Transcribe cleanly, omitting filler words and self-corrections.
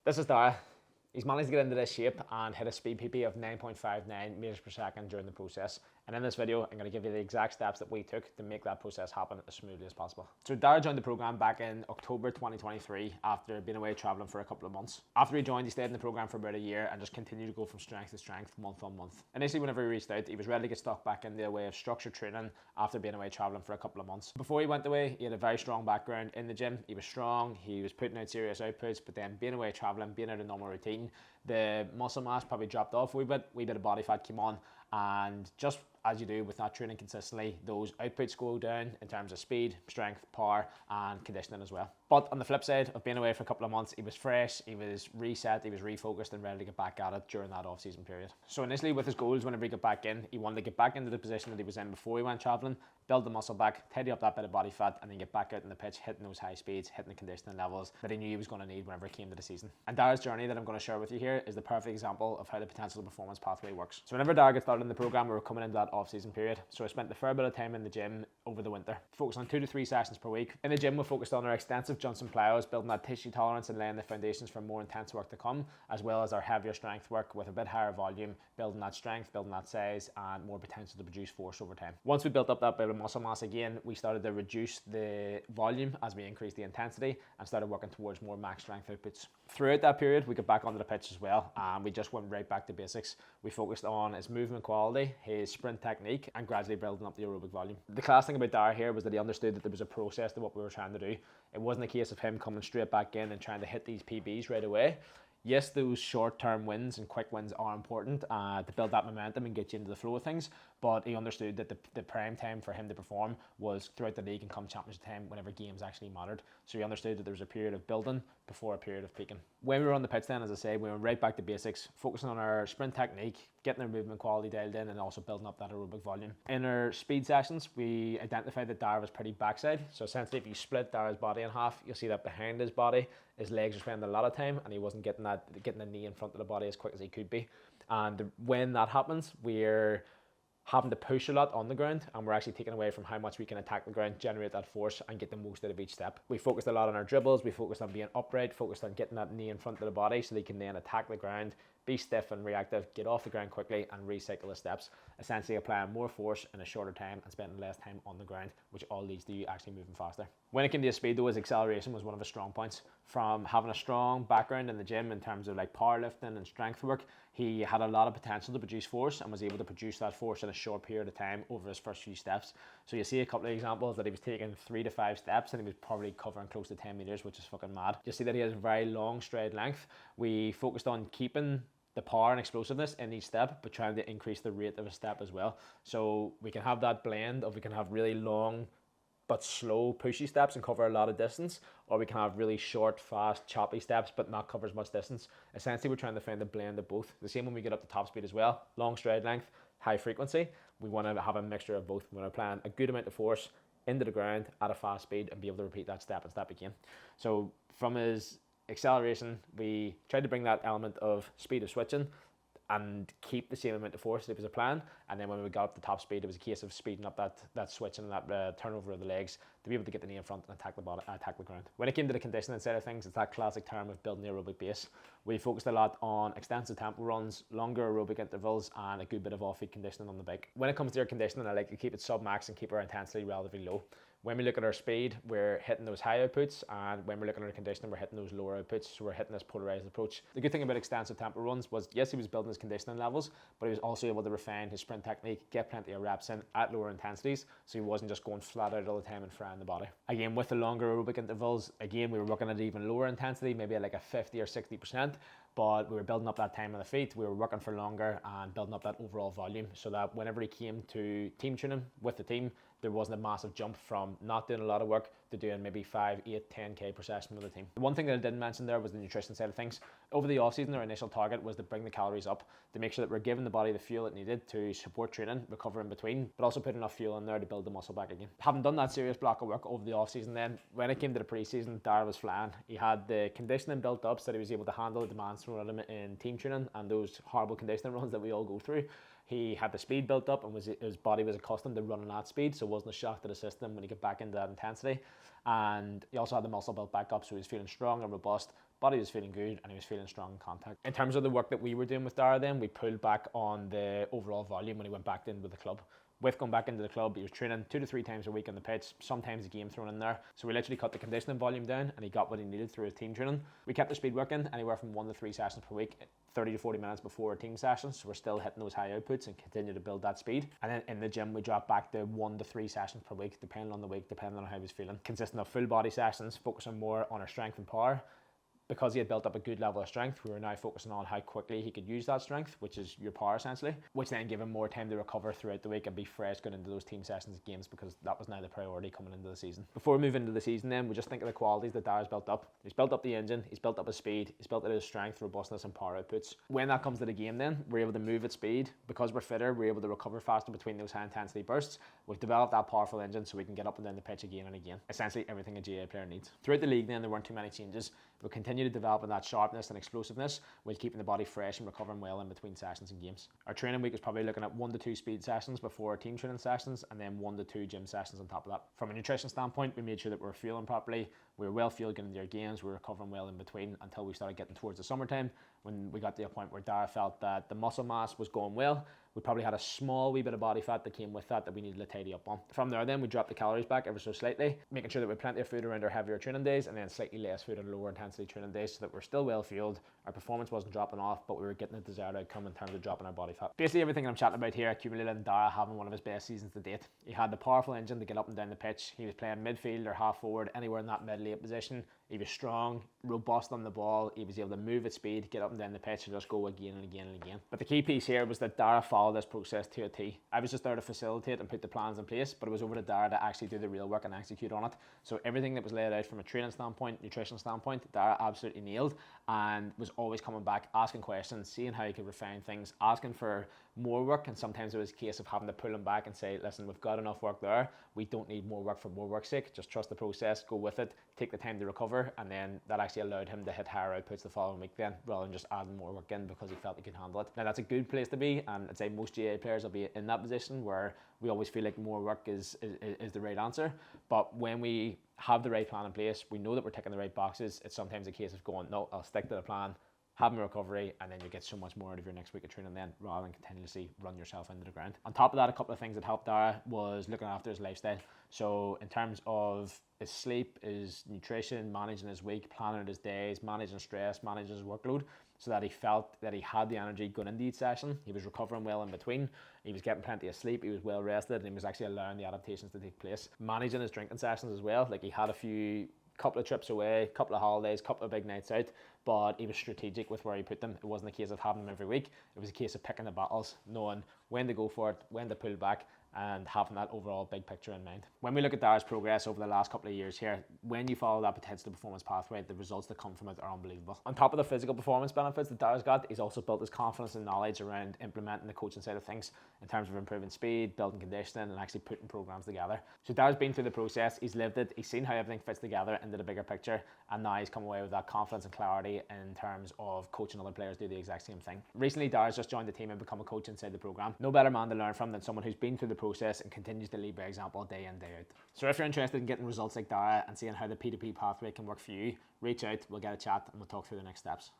This is Darragh. He's managed to get into this shape and hit a speed PB of 9.59 meters per second during the process. And in this video, I'm going to give you the exact steps that we took to make that process happen as smoothly as possible. So Darragh joined the program back in October 2023 after being away traveling for a couple of months. After he joined, he stayed in the program for about a year and just continued to go from strength to strength, month on month. Initially, whenever he reached out, he was ready to get stuck back into a way of structured training after being away traveling for a couple of months. Before he went away, he had a very strong background in the gym. He was strong, he was putting out serious outputs, but then being away traveling, being out of normal routine, the muscle mass probably dropped off a wee bit of body fat came on, and just as you do with not training consistently, those outputs go down in terms of speed, strength, power, and conditioning as well. But on the flip side of being away for a couple of months, he was fresh, he was reset, he was refocused and ready to get back at it during that off-season period. So initially with his goals, whenever he got back in, he wanted to get back into the position that he was in before he went traveling, build the muscle back, tidy up that bit of body fat, and then get back out in the pitch, hitting those high speeds, hitting the conditioning levels that he knew he was going to need whenever it came to the season. And Darragh's journey that I'm going to share with you here is the perfect example of how the potential performance pathway works. So whenever Darragh got started in the program, we were coming into that off-season period. So I spent a fair bit of time in the gym over the winter, focused on 2 to 3 sessions per week. In the gym, we focused on our extensive jumps and plyos, building that tissue tolerance and laying the foundations for more intense work to come, as well as our heavier strength work with a bit higher volume, building that strength, building that size, and more potential to produce force over time. Once we built up that bit of muscle mass again, we started to reduce the volume as we increased the intensity and started working towards more max strength outputs. Throughout that period, we got back onto the pitch as well, and we just went right back to basics. We focused on his movement quality, his sprint technique, and gradually building up the aerobic volume. The class thing about Darragh here was that he understood that there was a process to what we were trying to do. It wasn't a case of him coming straight back in and trying to hit these PBs right away. Yes, those short-term wins and quick wins are important to build that momentum and get you into the flow of things, but he understood that the prime time for him to perform was throughout the league and come championship time whenever games actually mattered. So he understood that there was a period of building before a period of peaking. When we were on the pitch then, as I said, we went right back to basics, focusing on our sprint technique, getting our movement quality dialed in, and also building up that aerobic volume. In our speed sessions, we identified that Darragh was pretty backside. So essentially, if you split Darragh's body in half, you'll see that behind his body, his legs were spending a lot of time, and he wasn't getting the knee in front of the body as quick as he could be. And when that happens, we're having to push a lot on the ground, and we're actually taking away from how much we can attack the ground, generate that force, and get the most out of each step. We focused a lot on our dribbles, we focused on being upright, focused on getting that knee in front of the body so they can then attack the ground, be stiff and reactive, get off the ground quickly, and recycle the steps, essentially applying more force in a shorter time and spending less time on the ground, which all leads to you actually moving faster. When it came to his speed though, his acceleration was one of his strong points. From having a strong background in the gym in terms of like powerlifting and strength work, he had a lot of potential to produce force and was able to produce that force in a short period of time over his first few steps. So you see a couple of examples that he was taking 3 to 5 steps and he was probably covering close to 10 meters, which is fucking mad. You see that he has a very long stride length. We focused on keeping the power and explosiveness in each step, but trying to increase the rate of a step as well. So we can have that blend of, we can have really long but slow pushy steps and cover a lot of distance, or we can have really short, fast, choppy steps but not cover as much distance. Essentially, we're trying to find a blend of both. The same when we get up to top speed as well. Long stride length, high frequency. We want to have a mixture of both. We want to apply a good amount of force into the ground at a fast speed and be able to repeat that step and step again. So from his acceleration, we tried to bring that element of speed of switching and keep the same amount of force that he was applying. And then when we got up to top speed, it was a case of speeding up that switching and that turnover of the legs to be able to get the knee in front and attack the ground. When it came to the conditioning side of things, it's that classic term of building the aerobic base. We focused a lot on extensive tempo runs, longer aerobic intervals, and a good bit of off-feet conditioning on the bike. When it comes to your conditioning, I like to keep it sub-max and keep our intensity relatively low. When we look at our speed, we're hitting those high outputs, and when we're looking at our conditioning, we're hitting those lower outputs, so we're hitting this polarized approach. The good thing about extensive tempo runs was, yes, he was building his conditioning levels, but he was also able to refine his sprint technique, get plenty of reps in at lower intensities, so he wasn't just going flat out all the time and frying the body. Again, with the longer aerobic intervals, again, we were working at even lower intensity, maybe at like a 50 or 60%, but we were building up that time on the feet, we were working for longer and building up that overall volume, so that whenever he came to team training with the team, there wasn't a massive jump from not doing a lot of work to doing maybe 5, 8, 10k per session with the team. The one thing that I didn't mention there was the nutrition side of things. Over the off-season, our initial target was to bring the calories up, to make sure that we're giving the body the fuel it needed to support training, recover in between, but also put enough fuel in there to build the muscle back again. Having done that serious block of work over the off-season then, when it came to the pre-season, Darragh was flying. He had the conditioning built up so that he was able to handle the demands thrown at him in team training and those horrible conditioning runs that we all go through. He had the speed built up and his body was accustomed to running at speed, so it wasn't a shock to the system when he got back into that intensity. And he also had the muscle built back up, so he was feeling strong and robust, body was feeling good, and he was feeling strong in contact. In terms of the work that we were doing with Darragh then, we pulled back on the overall volume when he went back in with the club. With going back into the club, he was training 2 to 3 times a week on the pitch, sometimes a game thrown in there. So we literally cut the conditioning volume down, and he got what he needed through his team training. We kept the speed working anywhere from 1 to 3 sessions per week, 30 to 40 minutes before our team sessions. So we're still hitting those high outputs and continue to build that speed. And then in the gym, we dropped back to 1 to 3 sessions per week, depending on the week, depending on how he was feeling. Consisting of full body sessions, focusing more on our strength and power. Because he had built up a good level of strength, we were now focusing on how quickly he could use that strength, which is your power essentially, which then gave him more time to recover throughout the week and be fresh going into those team sessions and games, because that was now the priority coming into the season. Before we move into the season then, we just think of the qualities that Darragh's built up. He's built up the engine, he's built up his speed, he's built up his strength, robustness and power outputs. When that comes to the game then, we're able to move at speed. Because we're fitter, we're able to recover faster between those high intensity bursts. We've developed that powerful engine so we can get up and down the pitch again and again. Essentially everything a GA player needs. Throughout the league then, there weren't too many changes. We'll continue to develop in that sharpness and explosiveness while keeping the body fresh and recovering well in between sessions and games. Our training week is probably looking at 1 to 2 speed sessions before our team training sessions, and then 1 to 2 gym sessions on top of that. From a nutrition standpoint, we made sure that we were fueling properly, we were well fueled getting into our games, we were recovering well in between until we started getting towards the summertime, when we got to a point where Darragh felt that the muscle mass was going well. We probably had a small wee bit of body fat that came with that we needed to tidy up on. From there then, we dropped the calories back ever so slightly, making sure that we had plenty of food around our heavier training days and then slightly less food on lower intensity training days, so that we're still well fueled, our performance wasn't dropping off, but we were getting the desired outcome in terms of dropping our body fat. Basically everything I'm chatting about here accumulated in Darragh having one of his best seasons to date. He had the powerful engine to get up and down the pitch. He was playing midfield or half forward, anywhere in that mid-late position. He was strong, robust on the ball. He was able to move at speed, get up and down the pitch and just go again and again and again. But the key piece here was that Darragh followed this process to a T. I was just there to facilitate and put the plans in place, but it was over to Darragh to actually do the real work and execute on it. So everything that was laid out from a training standpoint, nutrition standpoint, Darragh absolutely nailed, and was always coming back, asking questions, seeing how he could refine things, asking for more work. And sometimes it was a case of having to pull him back and say, listen, we've got enough work there, we don't need more work for more work's sake, just trust the process, go with it, take the time to recover. And then that actually allowed him to hit higher outputs the following week then, rather than just adding more work in because he felt he could handle it. Now that's a good place to be, and I'd say most GA players will be in that position where we always feel like more work is the right answer. But when we have the right plan in place, we know that we're ticking the right boxes, it's sometimes a case of going, no, I'll stick to the plan, have a recovery, and then you get so much more out of your next week of training then, rather than continuously run yourself into the ground. On top of that, a couple of things that helped Darragh was looking after his lifestyle. So in terms of his sleep, his nutrition, managing his week, planning his days, managing stress, managing his workload, so that he felt that he had the energy going into each session. He was recovering well in between, he was getting plenty of sleep, he was well rested, and he was actually allowing the adaptations to take place. Managing his drinking sessions as well, like he had a couple of trips away, couple of holidays, couple of big nights out, but he was strategic with where he put them. It wasn't a case of having them every week, it was a case of picking the battles, knowing when to go for it, when to pull back, and having that overall big picture in mind. When we look at Darragh's progress over the last couple of years here, when you follow that potential to performance pathway, the results that come from it are unbelievable. On top of the physical performance benefits that Darragh's got, he's also built his confidence and knowledge around implementing the coaching side of things in terms of improving speed, building conditioning, and actually putting programs together. So Darragh's been through the process, he's lived it, he's seen how everything fits together into the bigger picture, and now he's come away with that confidence and clarity in terms of coaching other players do the exact same thing. Recently, Darragh's just joined the team and become a coach inside the program. No better man to learn from than someone who's been through the process and continues to lead by example day in, day out. So if you're interested in getting results like Darragh and seeing how the P2P pathway can work for you, reach out, we'll get a chat and we'll talk through the next steps.